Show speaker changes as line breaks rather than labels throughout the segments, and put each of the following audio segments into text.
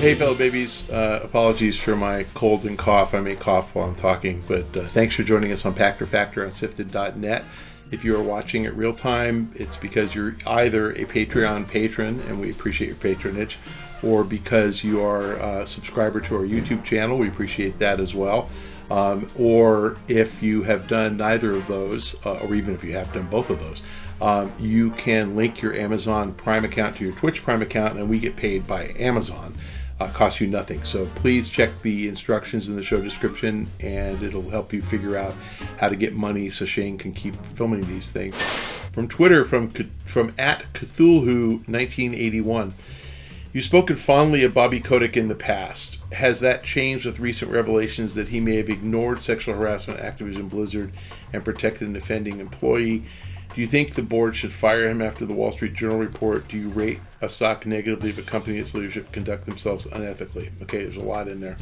Hey, fellow babies. Apologies for my cold and cough. I may cough while I'm talking, but thanks for joining us on Pachter Factor on SIFTD.net. If you are watching it real time, it's because you're either a Patreon patron, and we appreciate your patronage, or because you are a subscriber to our YouTube channel. We appreciate that as well. Or if you have done neither of those, or even if you have done both of those, you can link your Amazon Prime account to your Twitch Prime account, and we get paid by Amazon. Costs you nothing. So please check the instructions in the show description, and it'll help you figure out how to get money so Shane can keep filming these things. From Twitter, from at Cthulhu1981. You've spoken fondly of Bobby Kotick in the past. Has that changed with recent revelations that he may have ignored sexual harassment at Activision Blizzard and protected an offending employee? Do you think the board should fire him after the Wall Street Journal report? Do you rate a stock negatively if a company and its leadership conduct themselves unethically? Okay, there's a lot in there.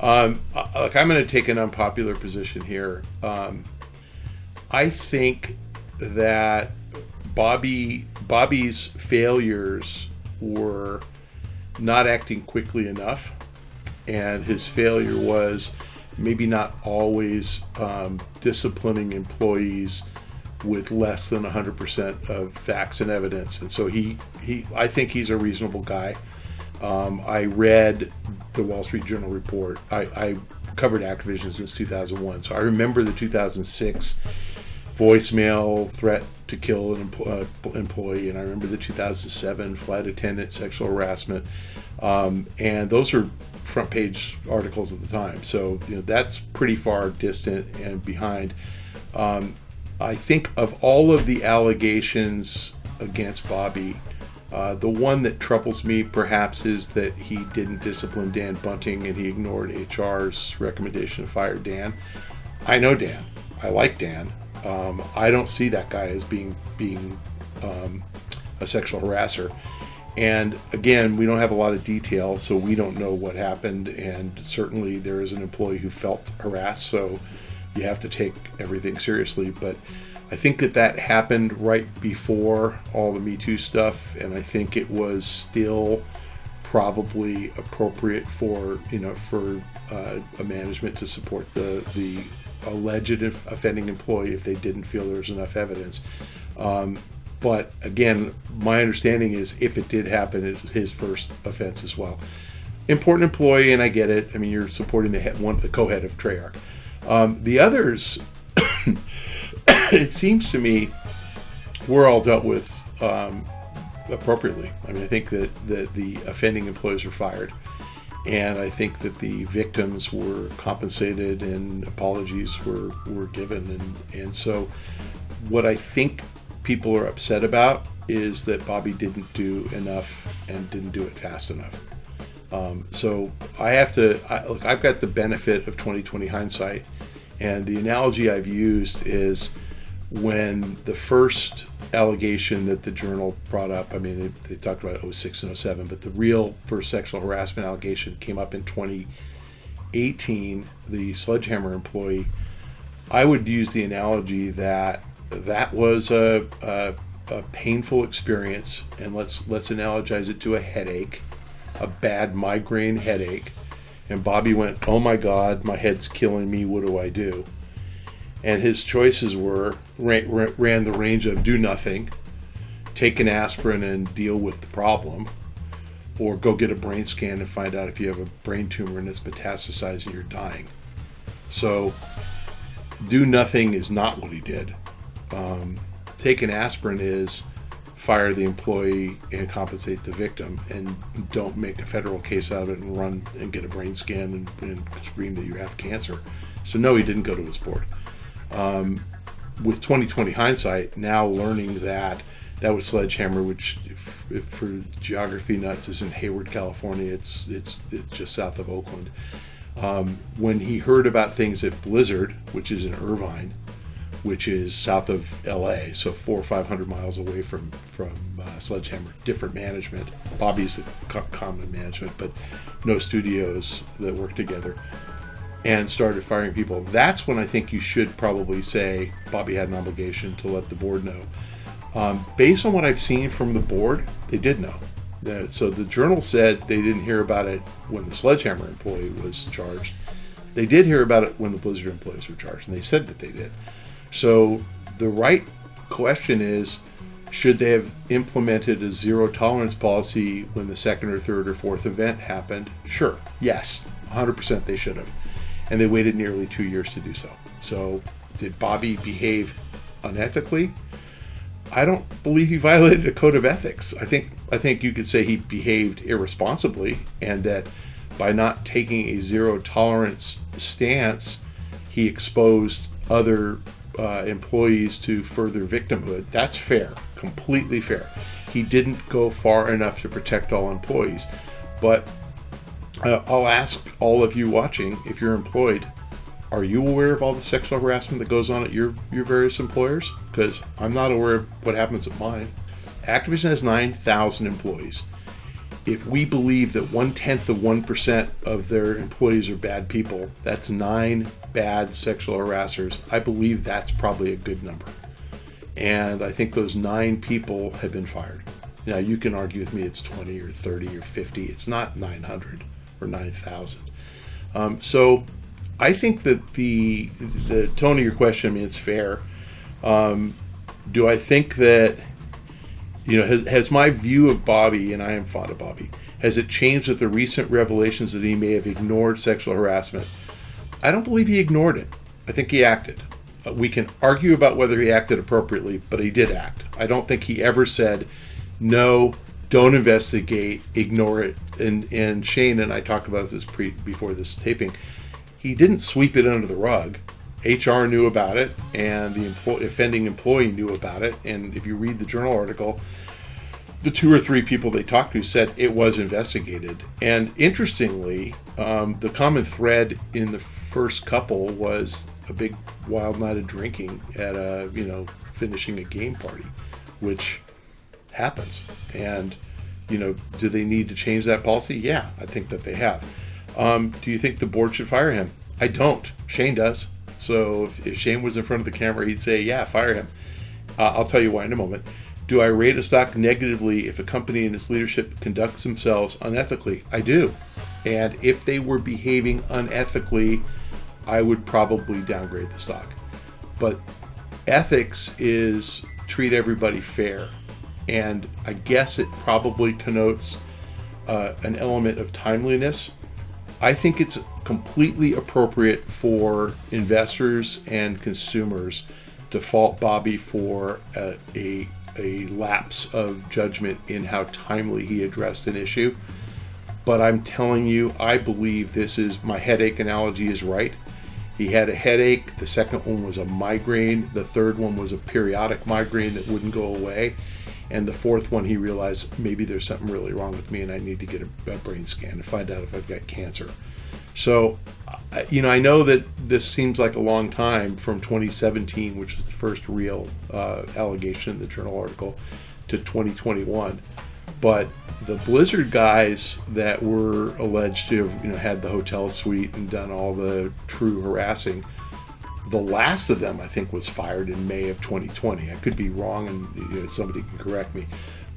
Look, I'm going to take an unpopular position here. I think that Bobby's failures were not acting quickly enough, and his failure was maybe not always disciplining employees with less than 100% of facts and evidence. And so I think he's a reasonable guy. I read the Wall Street Journal report. I covered Activision since 2001, so I remember the 2006 voicemail threat to kill an employee, and I remember the 2007 flight attendant sexual harassment, and those are front page articles at the time. So that's pretty far distant and behind. I think of all of the allegations against Bobby, the one that troubles me perhaps is that he didn't discipline Dan Bunting and he ignored HR's recommendation to fire Dan. I know Dan. I like Dan. I don't see that guy as being a sexual harasser. And again, we don't have a lot of detail, so we don't know what happened. And certainly there is an employee who felt harassed, so you have to take everything seriously. But I think that happened right before all the Me Too stuff, and I think it was still probably appropriate for a management to support the alleged offending employee if they didn't feel there was enough evidence. But again, my understanding is if it did happen, it was his first offense as well. Important employee, and I get it. I mean, you're supporting the co-head of Treyarch. The others, it seems to me, were all dealt with appropriately. I mean, I think that the offending employees were fired, and I think that the victims were compensated and apologies were given. And so what I think people are upset about is that Bobby didn't do enough and didn't do it fast enough. So I've got the benefit of 20/20 hindsight, and the analogy I've used is when the first allegation that the Journal brought up, I mean, they talked about 06 and 07, but the real first sexual harassment allegation came up in 2018, the Sledgehammer employee. I would use the analogy that was a painful experience, and let's analogize it to a headache, a bad migraine headache, and Bobby went, "Oh my God, my head's killing me, what do I do?" And his choices ran the range of do nothing, take an aspirin and deal with the problem, or go get a brain scan and find out if you have a brain tumor and it's metastasized and you're dying. So do nothing is not what he did. Take an aspirin is fire the employee and compensate the victim, and don't make a federal case out of it and run and get a brain scan and scream that you have cancer. So no, he didn't go to his board. With 20/20 hindsight, now learning that was Sledgehammer, which for geography nuts is in Hayward, California. It's just south of Oakland. When he heard about things at Blizzard, which is in Irvine, which is south of LA, so 400 or 500 miles away from Sledgehammer, different management. Bobby's the common management, but no studios that work together, and started firing people. That's when I think you should probably say Bobby had an obligation to let the board know. Based on what I've seen from the board, they did know. So the Journal said they didn't hear about it when the Sledgehammer employee was charged. They did hear about it when the Blizzard employees were charged, and they said that they did. So the right question is, should they have implemented a zero tolerance policy when the second or third or fourth event happened? Sure. Yes. 100% they should have. And they waited nearly 2 years to do so. So did Bobby behave unethically? I don't believe he violated a code of ethics. I think you could say he behaved irresponsibly, and that by not taking a zero tolerance stance, he exposed other employees to further victimhood. That's fair, completely fair. He didn't go far enough to protect all employees. But I'll ask all of you watching, if you're employed, are you aware of all the sexual harassment that goes on at your various employers? Because I'm not aware of what happens at mine. Activision has 9,000 employees. If we believe that 0.1% of their employees are bad people, that's 9 bad sexual harassers. I believe that's probably a good number. And I think those 9 people have been fired. Now, you can argue with me it's 20 or 30 or 50. It's not 900 or 9,000. So I think that the tone of your question, I mean, it's fair. Do I think that, has my view of Bobby, and I am fond of Bobby, has it changed with the recent revelations that he may have ignored sexual harassment? I don't believe he ignored it. I think he acted. We can argue about whether he acted appropriately, but he did act. I don't think he ever said, no, don't investigate, ignore it. And Shane and I talked about this before this taping. He didn't sweep it under the rug. HR knew about it, and the offending employee knew about it. And if you read the Journal article, the 2 or 3 people they talked to said it was investigated. And interestingly, the common thread in the first couple was a big wild night of drinking at finishing a game party, which happens. And, do they need to change that policy? Yeah, I think that they have. Do you think the board should fire him? I don't. Shane does. So if Shane was in front of the camera, he'd say, yeah, fire him. I'll tell you why in a moment. Do I rate a stock negatively if a company and its leadership conducts themselves unethically? I do. And if they were behaving unethically, I would probably downgrade the stock. But ethics is treat everybody fair. And I guess it probably connotes an element of timeliness. I think it's completely appropriate for investors and consumers to fault Bobby for a lapse of judgment in how timely he addressed an issue. But I'm telling you, I believe this is, my headache analogy is right. He had a headache. The second one was a migraine. The third one was a periodic migraine that wouldn't go away. And the fourth one, he realized maybe there's something really wrong with me and I need to get a brain scan to find out if I've got cancer. So, I know that this seems like a long time from 2017, which was the first real allegation in the Journal article, to 2021. But the Blizzard guys that were alleged to have, had the hotel suite and done all the true harassing, the last of them, I think, was fired in May of 2020. I could be wrong, and somebody can correct me.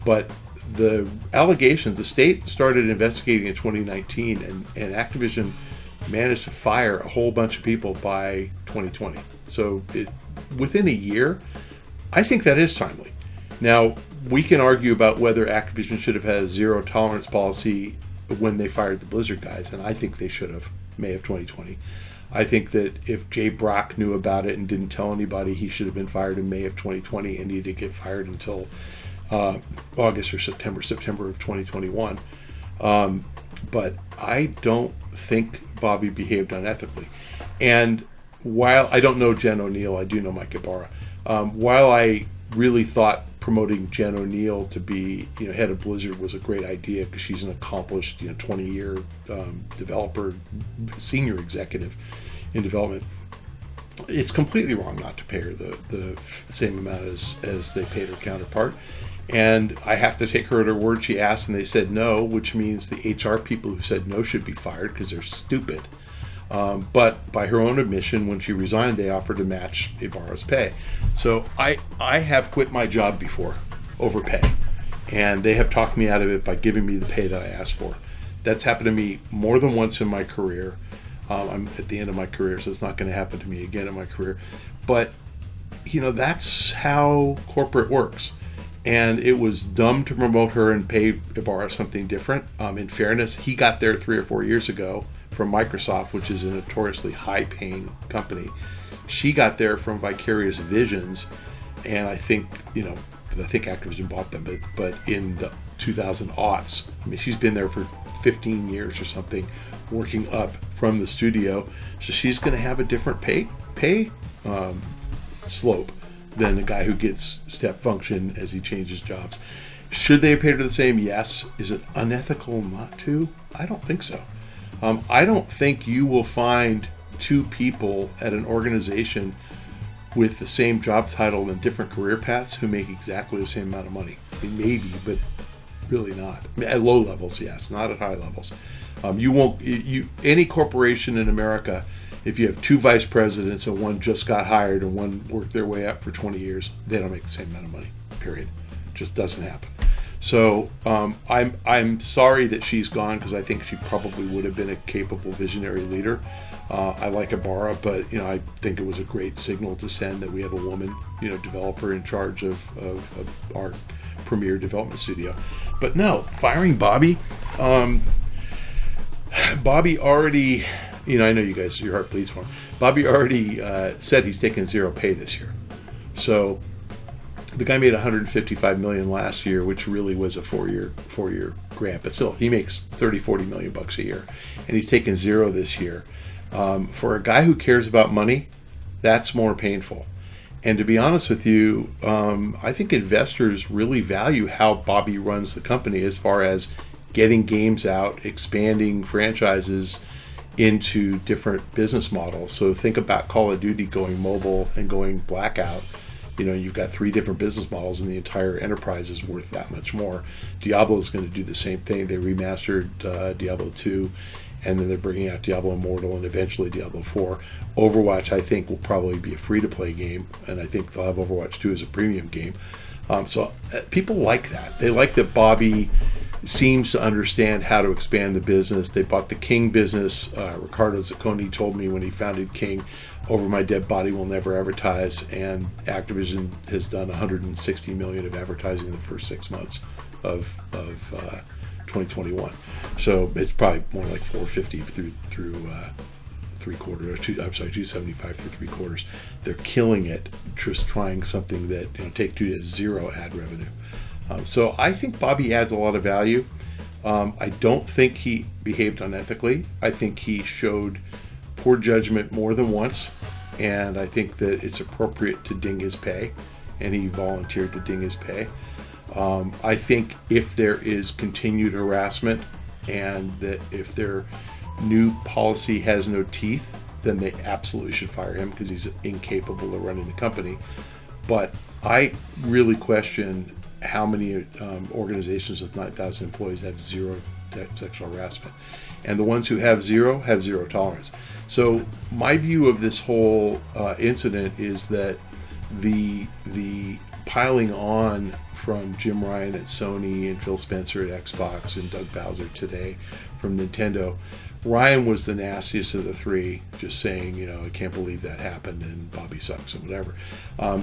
But the allegations, the state started investigating in 2019, and Activision managed to fire a whole bunch of people by 2020. So within a year, I think that is timely. Now, we can argue about whether Activision should have had a zero tolerance policy when they fired the Blizzard guys, and I think they should have, May of 2020. I think that if Jay Brock knew about it and didn't tell anybody, he should have been fired in May of 2020 and needed to get fired until August or September of 2021. But I don't think Bobby behaved unethically. And while I don't know Jen ONeill, I do know Mike Ibarra. While I really thought promoting Jen ONeill to be head of Blizzard was a great idea because she's an accomplished 20-year developer, senior executive in development, it's completely wrong not to pay her the same amount as they paid her counterpart. And I have to take her at her word. She asked and they said no, which means the HR people who said no should be fired because they're stupid. But by her own admission, when she resigned, they offered to match Ibarra's pay. So I have quit my job before over pay. And they have talked me out of it by giving me the pay that I asked for. That's happened to me more than once in my career. I'm at the end of my career, so it's not going to happen to me again in my career. But, that's how corporate works. And it was dumb to promote her and pay Ibarra something different. In fairness, he got there 3 or 4 years ago from Microsoft, which is a notoriously high-paying company. She got there from Vicarious Visions, and I think Activision bought them, but in the 2000 aughts. I mean, she's been there for 15 years or something, working up from the studio. So she's going to have a different pay slope than the guy who gets step function as he changes jobs. Should they have paid her the same? Yes. Is it unethical not to? I don't think so. I don't think you will find two people at an organization with the same job title and different career paths who make exactly the same amount of money. I mean, maybe, but really not. I mean, at low levels, yes, not at high levels. Any corporation in America, if you have two vice presidents and one just got hired and one worked their way up for 20 years, they don't make the same amount of money, period. It just doesn't happen. So I'm sorry that she's gone, because I think she probably would have been a capable visionary leader. I like Ibarra, but I think it was a great signal to send that we have a woman, developer in charge of our premier development studio. But no, firing Bobby. Bobby already, I know you guys, your heart bleeds for him. Bobby already said he's taking zero pay this year. So the guy made $155 million last year, which really was a four-year grant. But still, he makes $30-40 million bucks a year, and he's taking zero this year. For a guy who cares about money, that's more painful. And to be honest with you, I think investors really value how Bobby runs the company as far as getting games out, expanding franchises into different business models. So think about Call of Duty going mobile and going blackout. You've got 3 different business models, and the entire enterprise is worth that much more. Diablo is going to do the same thing. They remastered Diablo 2, and then they're bringing out Diablo Immortal and eventually Diablo 4. Overwatch, I think, will probably be a free-to-play game, and I think they'll have Overwatch 2 as a premium game. So people like that. They like that Bobby seems to understand how to expand the business. They bought the King business. Ricardo Zacconi told me when he founded King, "Over my dead body will never advertise," and Activision has done $160 million of advertising in the first 6 months of 2021. So it's probably more like 450 through 3 quarters. $275 through 3 quarters. They're killing it, just trying something that Take-Two has zero ad revenue. So I think Bobby adds a lot of value. I don't think he behaved unethically. I think he showed poor judgment more than once, and I think that it's appropriate to ding his pay, and he volunteered to ding his pay. I think if there is continued harassment, and that if their new policy has no teeth, then they absolutely should fire him, because he's incapable of running the company. But I really question how many organizations with 9,000 employees have zero sexual harassment. And the ones who have zero tolerance. So my view of this whole incident is that the piling on from Jim Ryan at Sony and Phil Spencer at Xbox and Doug Bowser today from Nintendo, Ryan was the nastiest of the three, just saying, I can't believe that happened and Bobby sucks and whatever.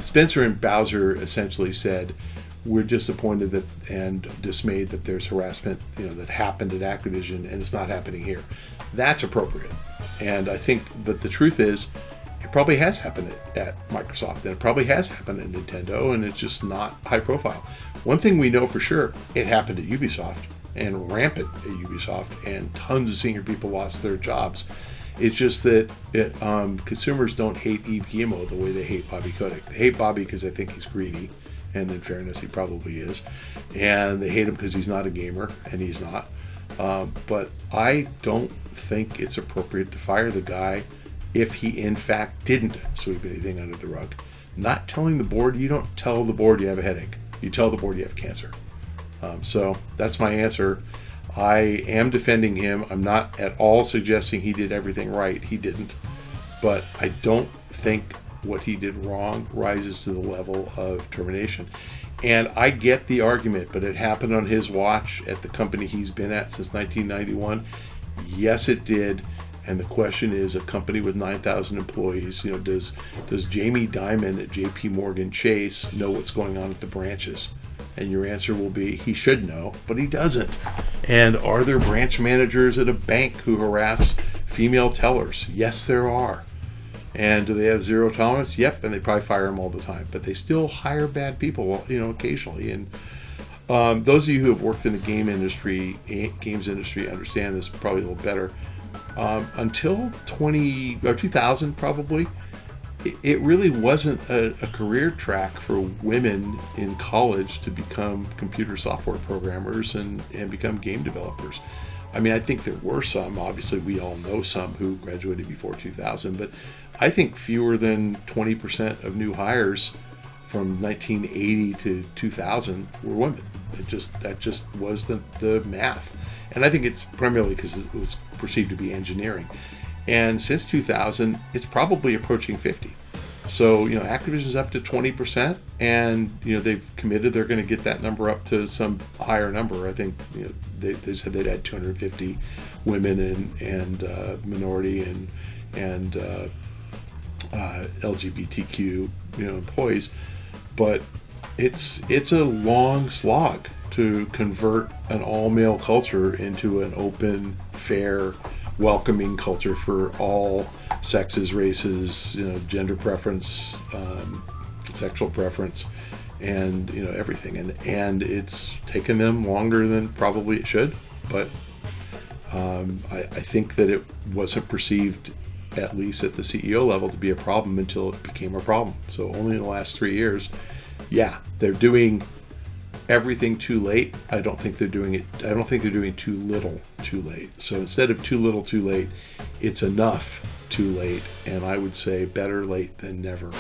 Spencer and Bowser essentially said, we're disappointed that and dismayed that there's harassment, that happened at Activision and it's not happening here. That's appropriate. And I think that the truth is, it probably has happened at Microsoft, and it probably has happened at Nintendo, and it's just not high profile. One thing we know for sure, it happened at Ubisoft, and rampant at Ubisoft, and tons of senior people lost their jobs. It's just that consumers don't hate Yves Guillemot the way they hate Bobby Kotick. They hate Bobby because they think he's greedy, and in fairness, he probably is. And they hate him because he's not a gamer, and he's not. But I don't think it's appropriate to fire the guy if he, in fact, didn't sweep anything under the rug. Not telling the board, you don't tell the board you have a headache. You tell the board you have cancer. So that's my answer. I am defending him. I'm not at all suggesting he did everything right. He didn't. But I don't think what he did wrong rises to the level of termination. And I get the argument, but it happened on his watch at the company he's been at since 1991. Yes, it did. And the question is, a company with 9,000 employees, does Jamie Dimon at J.P. Morgan Chase know what's going on at the branches? And your answer will be, he should know, but he doesn't. And are there branch managers at a bank who harass female tellers? Yes, there are. And do they have zero tolerance? Yep, and they probably fire them all the time. But they still hire bad people, occasionally. And those of you who have worked in the games industry understand this probably a little better. Until 2000 probably, it really wasn't a career track for women in college to become computer software programmers and become game developers. I mean, I think there were some. Obviously, we all know some who graduated before 2000, but I think fewer than 20% of new hires from 1980 to 2000 were women. That just was the math. And I think it's primarily because it was perceived to be engineering. And since 2000, it's probably approaching 50. So, Activision's up to 20%, and, they've committed they're going to get that number up to some higher number. I think, they said they'd add 250 women and minority and LGBTQ, employees. But it's a long slog to convert an all-male culture into an open, fair, welcoming culture for all sexes, races, gender preference, sexual preference, and everything. And it's taken them longer than probably it should, but I think that it wasn't perceived, at least at the CEO level, to be a problem until it became a problem. So only in the last 3 years, they're doing everything too late. I don't think they're doing too little too late. So instead of too little too late, it's enough too late, and I would say better late than never.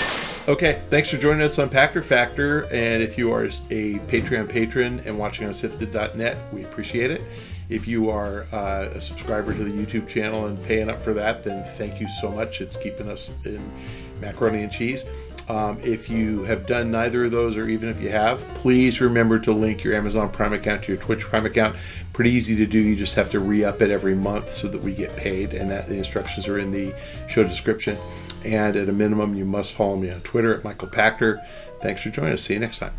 Okay, thanks for joining us on Pachter Factor, and if you are a Patreon patron and watching on SIFTD.net, we appreciate it. If you are a subscriber to the YouTube channel and paying up for that, then thank you so much. It's keeping us in macaroni and cheese. If you have done neither of those, or even if you have, please remember to link your Amazon Prime account to your Twitch Prime account. Pretty easy to do. You just have to re-up it every month so that we get paid, and that the instructions are in the show description. And at a minimum, you must follow me on Twitter at Michael Pachter. Thanks for joining us. See you next time.